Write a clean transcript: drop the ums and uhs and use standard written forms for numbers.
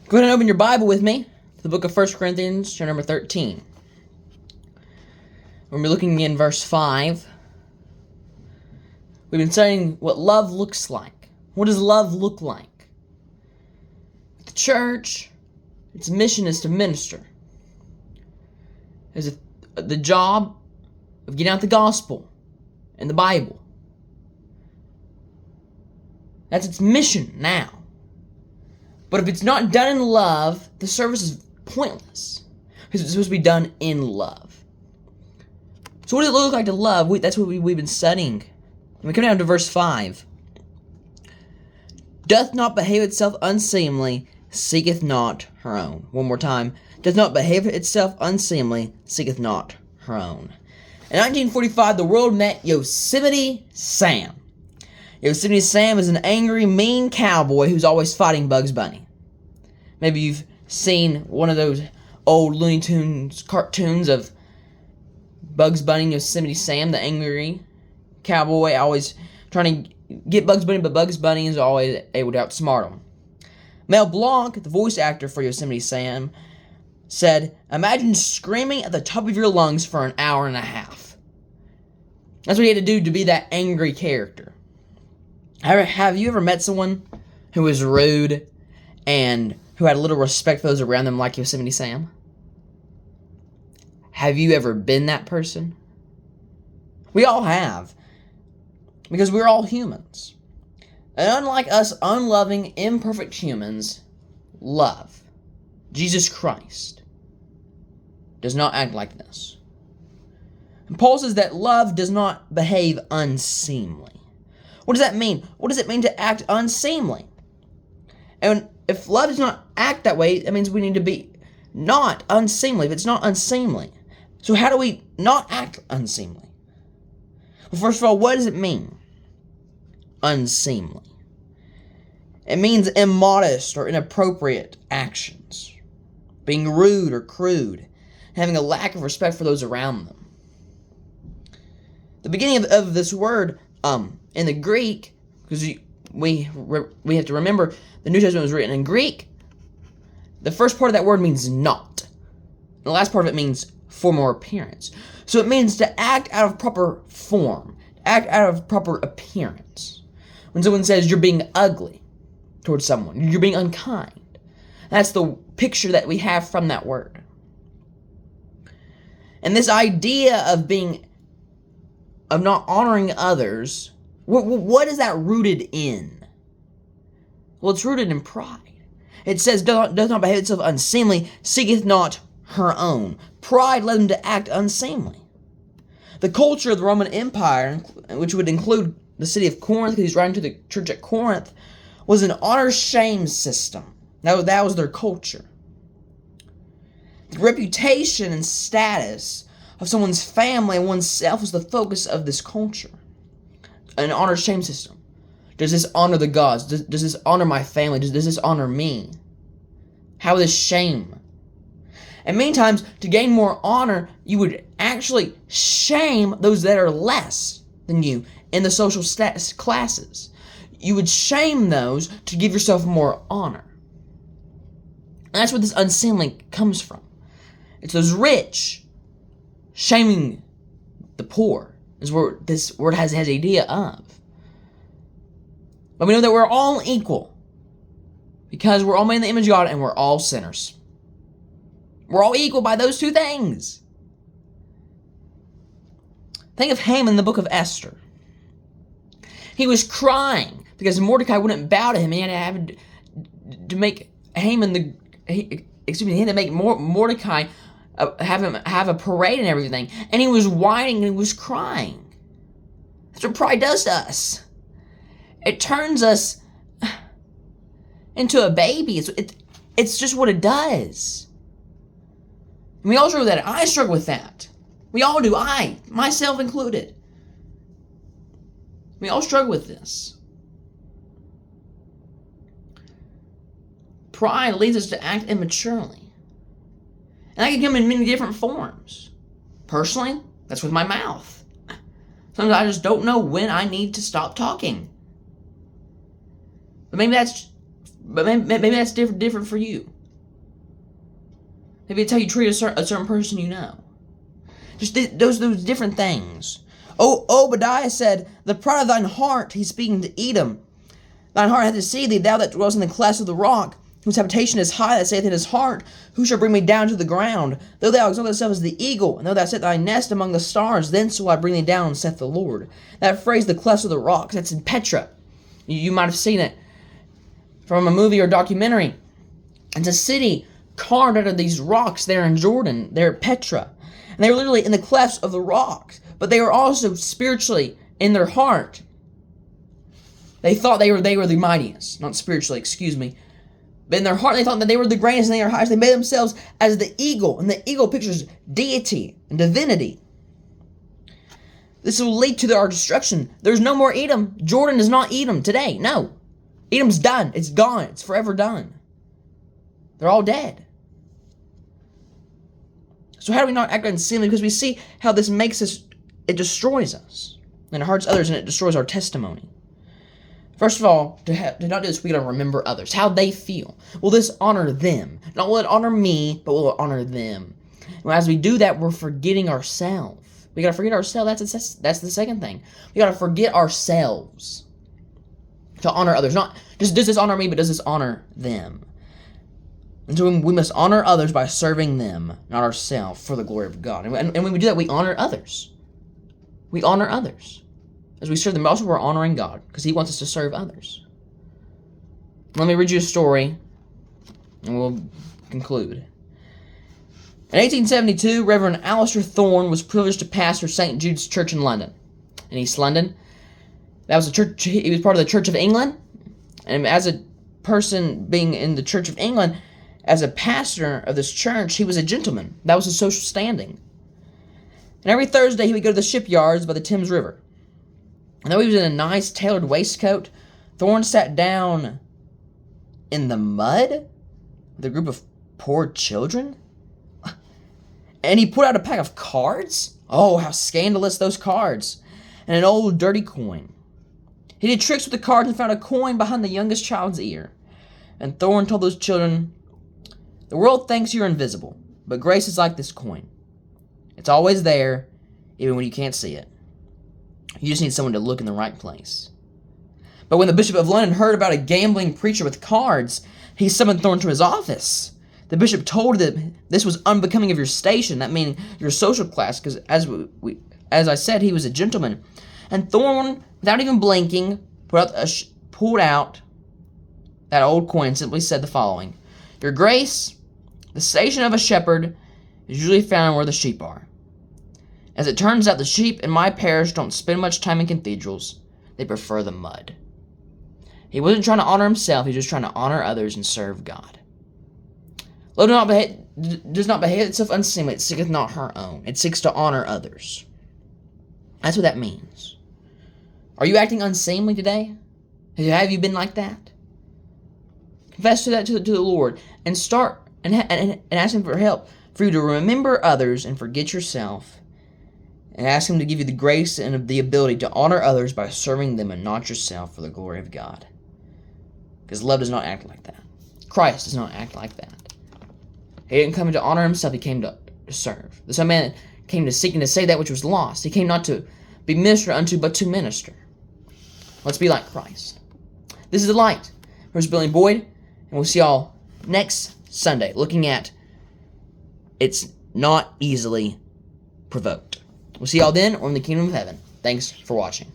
Go ahead and open your Bible with me to the book of 1 Corinthians, chapter number 13. We're looking in verse 5. We've been studying what love looks like. What does love look like? The church, its mission is to minister. Is the job of getting out the gospel and the Bible. That's its mission now. But if it's not done in love, the service is pointless. Because it's supposed to be done in love. So what does it look like to love? That's what we've been studying. And we come down to verse 5. Doth not behave itself unseemly, seeketh not her own. One more time. Doth not behave itself unseemly, seeketh not her own. In 1945, the world met Yosemite Sam. Yosemite Sam is an angry, mean cowboy who's always fighting Bugs Bunny. Maybe you've seen one of those old Looney Tunes cartoons of Bugs Bunny and Yosemite Sam, the angry cowboy, always trying to get Bugs Bunny, but Bugs Bunny is always able to outsmart him. Mel Blanc, the voice actor for Yosemite Sam, said, "Imagine screaming at the top of your lungs for an hour and a half." That's what he had to do to be that angry character. Have you ever met someone who was rude and who had little respect for those around them like Yosemite Sam? Have you ever been that person? We all have. Because we're all humans. And unlike us unloving, imperfect humans, love, Jesus Christ, does not act like this. And Paul says that love does not behave unseemly. What does that mean? What does it mean to act unseemly? And if love does not act that way, that means we need to be not unseemly. If it's not unseemly. So how do we not act unseemly? Well, first of all, what does it mean? Unseemly. It means immodest or inappropriate actions. Being rude or crude. Having a lack of respect for those around them. The beginning of this word, in the Greek, because we have to remember the New Testament was written in Greek. The first part of that word means not. The last part of it means form or appearance. So it means to act out of proper form, act out of proper appearance. When someone says you're being ugly towards someone, you're being unkind. That's the picture that we have from that word. And this idea of not honoring others, what is that rooted in? Well, it's rooted in pride. It says, doth not behave itself unseemly, seeketh not her own. Pride led them to act unseemly. The culture of the Roman Empire, which would include the city of Corinth, because he's writing to the church at Corinth, was an honor-shame system. That was their culture. The reputation and status of someone's family and oneself was the focus of this culture. An honor-shame system. Does this honor the gods? Does this honor my family? Does this honor me? How is shame? And many times, to gain more honor, you would actually shame those that are less than you in the social status classes. You would shame those to give yourself more honor. And that's where this unseemly comes from. It's those rich shaming the poor, is where this word has the idea of. But we know that we're all equal because we're all made in the image of God and we're all sinners. We're all equal by those two things. Think of Haman in the book of Esther. He was crying because Mordecai wouldn't bow to him. He had to make Haman he had to make Mordecai have a parade and everything. And he was whining and he was crying. That's what pride does to us. It turns us into a baby. It's just what it does. And we all struggle with that. I struggle with that. We all do. Myself included. We all struggle with this. Pride leads us to act immaturely. And that can come in many different forms. Personally, that's with my mouth. Sometimes I just don't know when I need to stop talking. But maybe that's different for you. Maybe it's how you treat a certain person you know. Just those different things. Oh, Obadiah said, the pride of thine heart, he's speaking to Edom. Thine heart hath deceived thee, thou that dwellest in the clefts of the rock, whose habitation is high, that saith in his heart, who shall bring me down to the ground? Though thou exalt thyself as the eagle, and though thou set thy nest among the stars, thence will I bring thee down, saith the Lord. That phrase, the clefts of the rocks, that's in Petra. You might have seen it from a movie or documentary. It's a city carved out of these rocks there in Jordan. They're at Petra. And they were literally in the clefts of the rocks. But they were also spiritually in their heart. They thought they were the mightiest. Not spiritually, excuse me. But in their heart, they thought that they were the greatest and they were highest. They made themselves as the eagle. And the eagle pictures deity and divinity. This will lead to our destruction. There's no more Edom. Jordan is not Edom today. No. Edom's done. It's gone. It's forever done. They're all dead. So how do we not act unseemly? Because we see how this makes us, it destroys us. And it hurts others and it destroys our testimony. First of all, to not do this, we gotta remember others. How they feel. Will this honor them? Not will it honor me, but will it honor them? And as we do that, we're forgetting ourselves. We gotta forget ourselves. That's the second thing. We gotta forget ourselves to honor others. Not just does this honor me, but does this honor them? And so we must honor others by serving them, not ourselves, for the glory of God. And when we do that, we honor others. We honor others. As we serve them, but also we're honoring God, because He wants us to serve others. Let me read you a story, and we'll conclude. In 1872, Reverend Alistair Thorne was privileged to pastor St. Jude's Church in London, in East London. That was a church. He was part of the Church of England, and as a person being in the Church of England, as a pastor of this church, he was a gentleman. That was his social standing. And every Thursday, he would go to the shipyards by the Thames River. And though he was in a nice tailored waistcoat, Thorne sat down in the mud with a group of poor children. And he put out a pack of cards. Oh, how scandalous, those cards. And an old dirty coin. He did tricks with the cards and found a coin behind the youngest child's ear. And Thorne told those children, the world thinks you're invisible, but grace is like this coin. It's always there, even when you can't see it. You just need someone to look in the right place. But when the Bishop of London heard about a gambling preacher with cards, he summoned Thorne to his office. The bishop told him this was unbecoming of your station, that meaning your social class, because as I said, he was a gentleman. And Thorne, without even blinking, pulled out that old coin and simply said the following: Your Grace, the station of a shepherd is usually found where the sheep are. As it turns out, the sheep in my parish don't spend much time in cathedrals. They prefer the mud. He wasn't trying to honor himself. He was just trying to honor others and serve God. Love does not behave itself unseemly. It seeketh not her own. It seeks to honor others. That's what that means. Are you acting unseemly today? Have you been like that? Confess to that to the Lord and start and ask Him for help for you to remember others and forget yourself, and ask Him to give you the grace and the ability to honor others by serving them and not yourself, for the glory of God. Because love does not act like that. Christ does not act like that. He didn't come to honor Himself. He came to serve. The Son of Man came to seek and to save that which was lost. He came not to be ministered unto, but to minister. Let's be like Christ. This is The Light. Here's Billy Boyd, and we'll see y'all next Sunday looking at It's Not Easily Provoked. We'll see y'all then on the Kingdom of Heaven. Thanks for watching.